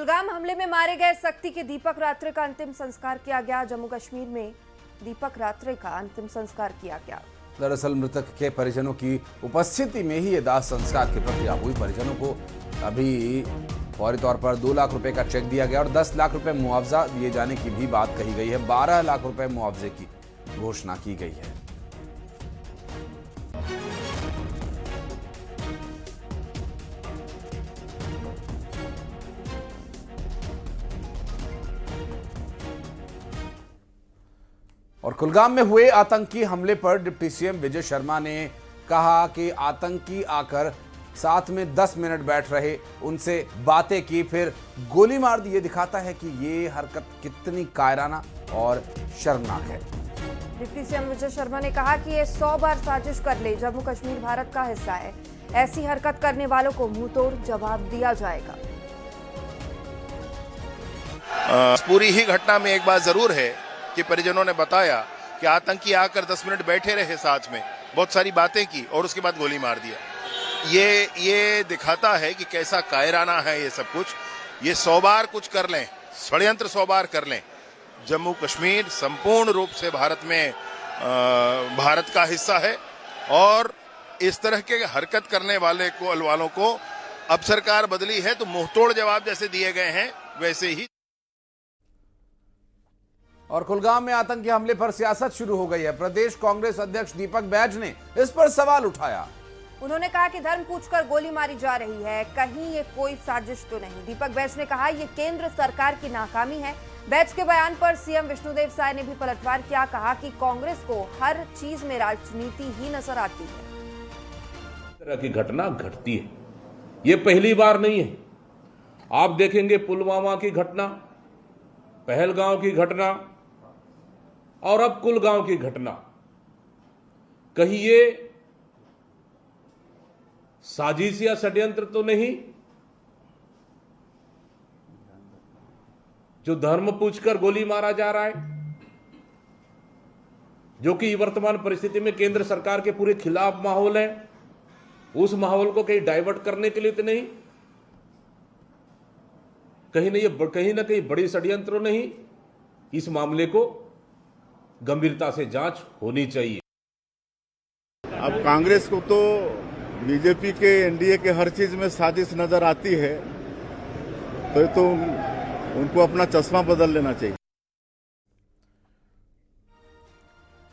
कुलगाम हमले में मारे गए शक्ति के दीपक रात्रे का अंतिम संस्कार किया गया। जम्मू कश्मीर में दीपक रात्रे का अंतिम संस्कार किया गया। दरअसल मृतक के परिजनों की उपस्थिति में ही ये दाह संस्कार की प्रक्रिया हुई। परिजनों को अभी फौरी तौर पर 2 लाख रुपए का चेक दिया गया और 10 लाख रुपए मुआवजा दिए जाने की भी बात कही गई है। 12 लाख रुपए मुआवजे की घोषणा की गई है। और कुलगाम में हुए आतंकी हमले पर डिप्टी सीएम विजय शर्मा ने कहा कि आतंकी आकर साथ में 10 मिनट बैठ रहे, उनसे बातें की, फिर गोली मार दी। ये दिखाता है कि ये हरकत कितनी कायराना और शर्मनाक है। डिप्टी सीएम विजय शर्मा ने कहा कि ये 100 बार साजिश कर ले, जम्मू कश्मीर भारत का हिस्सा है। ऐसी हरकत करने वालों को मुंहतोड़ जवाब दिया जाएगा। पूरी ही घटना में एक बात जरूर है कि परिजनों ने बताया कि आतंकी आकर 10 मिनट बैठे रहे, साथ में बहुत सारी बातें की और उसके बाद गोली मार दिया। ये दिखाता है कि कैसा कायराना है ये सब कुछ। ये 100 बार कुछ कर लें, षड्यंत्र 100 बार कर लें, जम्मू कश्मीर संपूर्ण रूप से भारत में भारत का हिस्सा है। और इस तरह के हरकत करने वालों को अब सरकार बदली है तो मुंहतोड़ जवाब जैसे दिए गए हैं वैसे ही। और कुलगाम में आतंकी हमले पर सियासत शुरू हो गई है। प्रदेश कांग्रेस अध्यक्ष दीपक बैज ने इस पर सवाल उठाया। उन्होंने कहा कि धर्म पूछकर गोली मारी जा रही है, कहीं ये कोई साजिश तो नहीं। दीपक बैज ने कहा ये केंद्र सरकार की नाकामी है। बैज के बयान पर सीएम विष्णुदेव साय ने भी पलटवार किया। कहा कि कांग्रेस को हर चीज में राजनीति ही नजर आती है। इस तरह की घटना घटती है, ये पहली बार नहीं है। आप देखेंगे पुलवामा की घटना, पहलगांव की घटना और अब कुलगांव की घटना, कहीं ये साजिश या षड्यंत्र तो नहीं? जो धर्म पूछकर गोली मारा जा रहा है, जो कि वर्तमान परिस्थिति में केंद्र सरकार के पूरे खिलाफ माहौल है, उस माहौल को कहीं डाइवर्ट करने के लिए तो नहीं? कहीं ना कहीं बड़ी षड्यंत्र नहीं? इस मामले को गंभीरता से जांच होनी चाहिए। अब कांग्रेस को तो बीजेपी के एनडीए के हर चीज में साजिश नजर आती है, तो उनको अपना चश्मा बदल लेना चाहिए।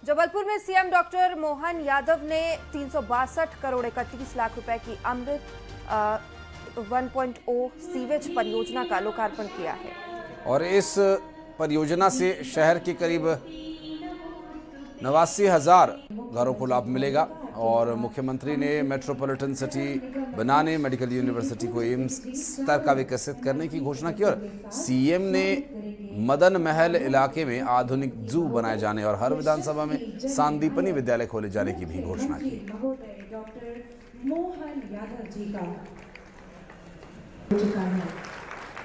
जबलपुर में सीएम डॉक्टर मोहन यादव ने 362 करोड़ 31 लाख रुपए की अमृत 1.0 सीवेज परियोजना का लोकार्पण किया है। और इस परियोजना से शहर के करीब 89,000 घरों को लाभ मिलेगा। और मुख्यमंत्री ने मेट्रोपॉलिटन सिटी बनाने, मेडिकल यूनिवर्सिटी को एम्स स्तर का विकसित करने की घोषणा की। और सीएम ने मदन महल इलाके में आधुनिक जू बनाए जाने और हर विधानसभा में सांदीपनी विद्यालय खोले जाने की भी घोषणा की।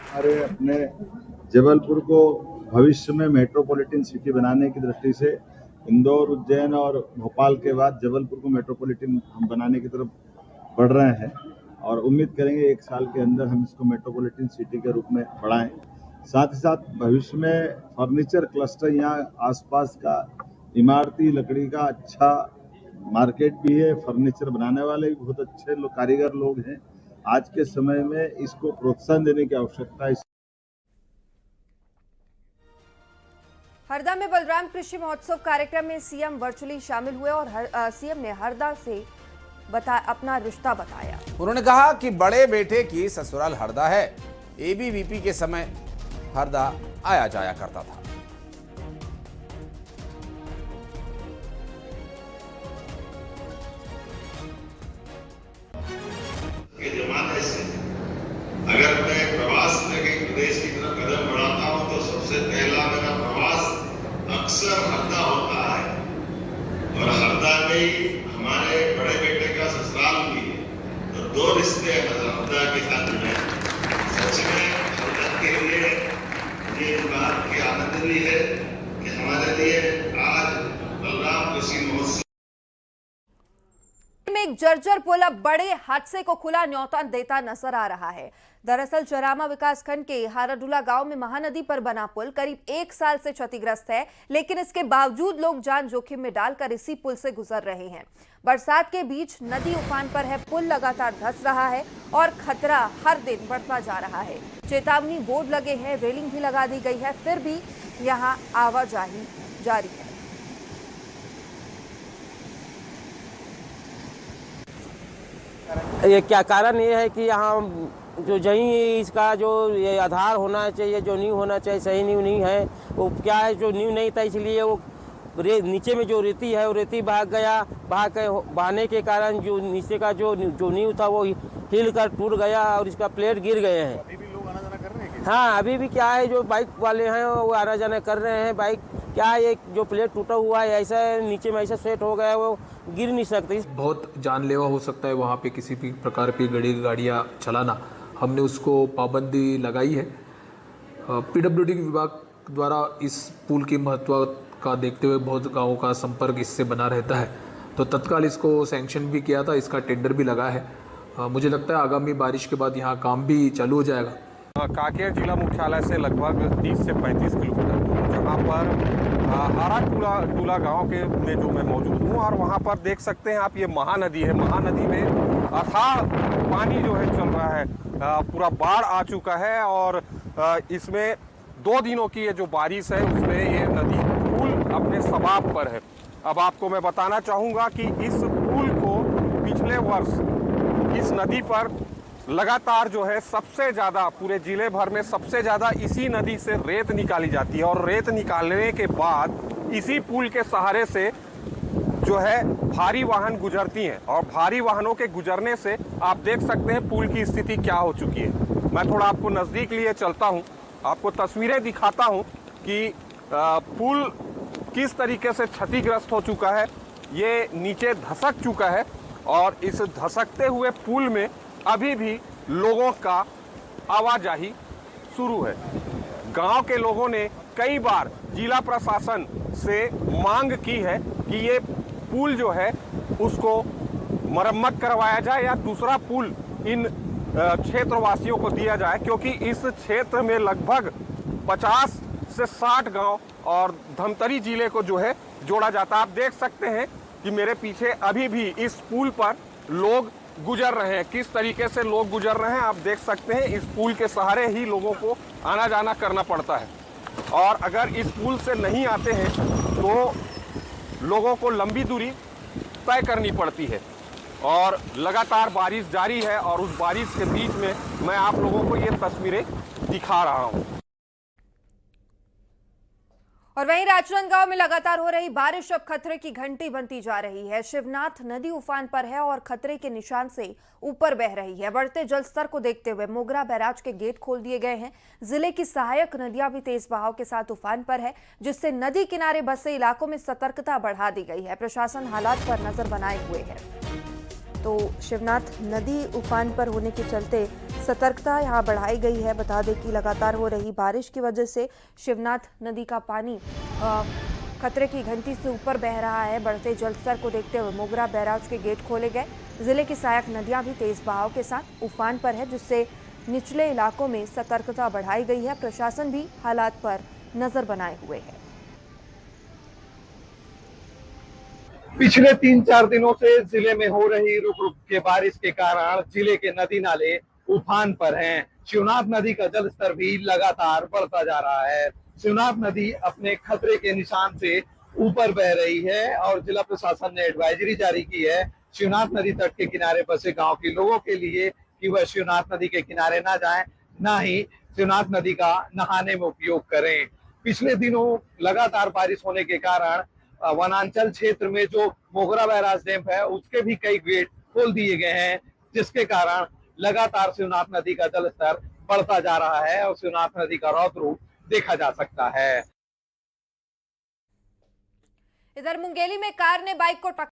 हमारे अपने जबलपुर को भविष्य में मेट्रोपॉलिटन सिटी बनाने की दृष्टि से इंदौर, उज्जैन और भोपाल के बाद जबलपुर को मेट्रोपॉलिटन हम बनाने की तरफ बढ़ रहे हैं। और उम्मीद करेंगे 1 साल के अंदर हम इसको मेट्रोपॉलिटन सिटी के रूप में बढ़ाएं। साथ ही साथ भविष्य में फर्नीचर क्लस्टर, यहाँ आसपास का इमारती लकड़ी का अच्छा मार्केट भी है। फर्नीचर बनाने वाले भी बहुत अच्छे कारीगर लोग हैं। आज के समय में इसको प्रोत्साहन देने की आवश्यकता है। हरदा में बलराम कृषि महोत्सव कार्यक्रम में सीएम वर्चुअली शामिल हुए और सीएम ने हरदा से अपना रिश्ता बताया। उन्होंने कहा कि बड़े बेटे की ससुराल हरदा है। एबीवीपी के समय हरदा आया जाया करता था। ये जमाने से अगर मैं प्रवास में कहीं प्रदेश की तरफ कदम बढ़ाता हूं तो सबसे पहला मेरा प्रवास अक्सर हरदा होता है। और हरदा में ही हमारे बड़े बेटे का ससुराल भी है, तो 2 रिश्ते हरदा के साथ जुड़े। सच में हरदा के लिए मुझे इस बात की आनंद भी है कि हमारे लिए आज बलराम कृषि महोत्सव में जर्जर पुल अब बड़े हादसे को खुला न्योता देता नजर आ रहा है। दरअसल चरामा विकासखंड के हाराडुला गांव में महानदी पर बना पुल करीब 1 साल से क्षतिग्रस्त है, लेकिन इसके बावजूद लोग जान जोखिम में डालकर इसी पुल से गुजर रहे हैं। बरसात के बीच नदी उफान पर है, पुल लगातार धंस रहा है और खतरा हर दिन बढ़ता जा रहा है। चेतावनी बोर्ड लगे हैं, रेलिंग भी लगा दी गई है, फिर भी यहाँ आवाजाही जारी है। ये क्या कारण ये है कि यहाँ जो जहीं इसका जो ये आधार होना चाहिए, जो नींव होना चाहिए, सही नींव नहीं है। वो क्या है, जो नींव नहीं था इसलिए वो नीचे में जो रेती है वो रेती बहाने के कारण जो नीचे का जो नींव था वो हिल कर टूट गया और इसका प्लेट गिर गए हैं। अभी भी लोग आना जाना कर रहे हैं? हाँ, अभी भी क्या है, जो बाइक वाले हैं वो आना जाना कर रहे हैं। बाइक क्या है, एक जो प्लेट टूटा हुआ है, ऐसा नीचे में ऐसा सेट हो गया है, वो गिर नहीं सकती। बहुत जानलेवा हो सकता है वहाँ पे किसी भी प्रकार की गाड़ियाँ चलाना। हमने उसको पाबंदी लगाई है। पीडब्ल्यूडी विभाग द्वारा इस पुल की महत्व का देखते हुए बहुत गाँवों का संपर्क इससे बना रहता है, तो तत्काल इसको सैंक्शन भी किया था, इसका टेंडर भी लगा है। मुझे लगता है आगामी बारिश के बाद यहाँ काम भी चालू हो जाएगा। कांकेर जिला मुख्यालय से लगभग 30 से 35 किलोमीटर, जहाँ पर हाराडुला गांव के में जो मैं मौजूद हूँ, और वहाँ पर देख सकते हैं आप, ये महानदी है। महानदी में अथाह पानी जो है चल रहा है, पूरा बाढ़ आ चुका है और इसमें 2 दिनों की ये जो बारिश है उसमें ये नदी पुल अपने सबाब पर है। अब आपको मैं बताना चाहूँगा कि इस पुल को पिछले वर्ष इस नदी पर लगातार जो है सबसे ज़्यादा, पूरे जिले भर में सबसे ज़्यादा इसी नदी से रेत निकाली जाती है, और रेत निकालने के बाद इसी पुल के सहारे से जो है भारी वाहन गुजरती हैं, और भारी वाहनों के गुजरने से आप देख सकते हैं पुल की स्थिति क्या हो चुकी है। मैं थोड़ा आपको नज़दीक लिए चलता हूं, आपको तस्वीरें दिखाता हूं कि पुल किस तरीके से क्षतिग्रस्त हो चुका है। ये नीचे धसक चुका है और इस धसकते हुए पुल में अभी भी लोगों का आवाजाही शुरू है। गांव के लोगों ने कई बार जिला प्रशासन से मांग की है कि ये पुल जो है उसको मरम्मत करवाया जाए या दूसरा पुल इन क्षेत्रवासियों को दिया जाए, क्योंकि इस क्षेत्र में लगभग 50 से 60 गांव और धमतरी जिले को जो है जोड़ा जाता है। आप देख सकते हैं कि मेरे पीछे अभी भी इस पुल पर लोग गुजर रहे हैं। किस तरीके से लोग गुजर रहे हैं आप देख सकते हैं। इस पुल के सहारे ही लोगों को आना जाना करना पड़ता है, और अगर इस पुल से नहीं आते हैं तो लोगों को लंबी दूरी तय करनी पड़ती है। और लगातार बारिश जारी है, और उस बारिश के बीच में मैं आप लोगों को ये तस्वीरें दिखा रहा हूं। और वहीं राजनांदगांव में लगातार हो रही बारिश अब खतरे की घंटी बनती जा रही है। शिवनाथ नदी उफान पर है और खतरे के निशान से ऊपर बह रही है। बढ़ते जल स्तर को देखते हुए मोगरा बैराज के गेट खोल दिए गए हैं। जिले की सहायक नदियां भी तेज बहाव के साथ उफान पर है, जिससे नदी किनारे बसे इलाकों में सतर्कता बढ़ा दी गई है। प्रशासन हालात पर नजर बनाए हुए है। तो शिवनाथ नदी उफान पर होने के चलते सतर्कता यहां बढ़ाई गई है। बता दें कि लगातार हो रही बारिश की वजह से शिवनाथ नदी का पानी खतरे की घंटी से ऊपर बह रहा है। बढ़ते जलस्तर को देखते हुए मोगरा बैराज के गेट खोले गए। जिले की सहायक नदियां भी तेज बहाव के साथ उफान पर है, जिससे निचले इलाकों में सतर्कता बढ़ाई गई है। प्रशासन भी हालात पर नजर बनाए हुए है। पिछले 3-4 दिनों से जिले में हो रही रुक रुक के बारिश के कारण जिले के नदी नाले उफान पर हैं। शिवनाथ नदी का जलस्तर भी लगातार बढ़ता जा रहा है। शिवनाथ नदी अपने खतरे के निशान से ऊपर बह रही है और जिला प्रशासन ने एडवाइजरी जारी की है शिवनाथ नदी तट के किनारे बसे गांव के लोगों के लिए कि वह शिवनाथ नदी के किनारे ना जाएं, ना ही शिवनाथ नदी का नहाने में उपयोग करें। पिछले दिनों लगातार बारिश होने के कारण वनांचल क्षेत्र में जो मोगरा बैराज डैम है उसके भी कई गेट खोल दिए गए हैं, जिसके कारण लगातार शिवनाथ नदी का जलस्तर बढ़ता जा रहा है और शिवनाथ नदी का रौद्र रूप देखा जा सकता है। इधर मुंगेली में कार ने बाइक को टक्कर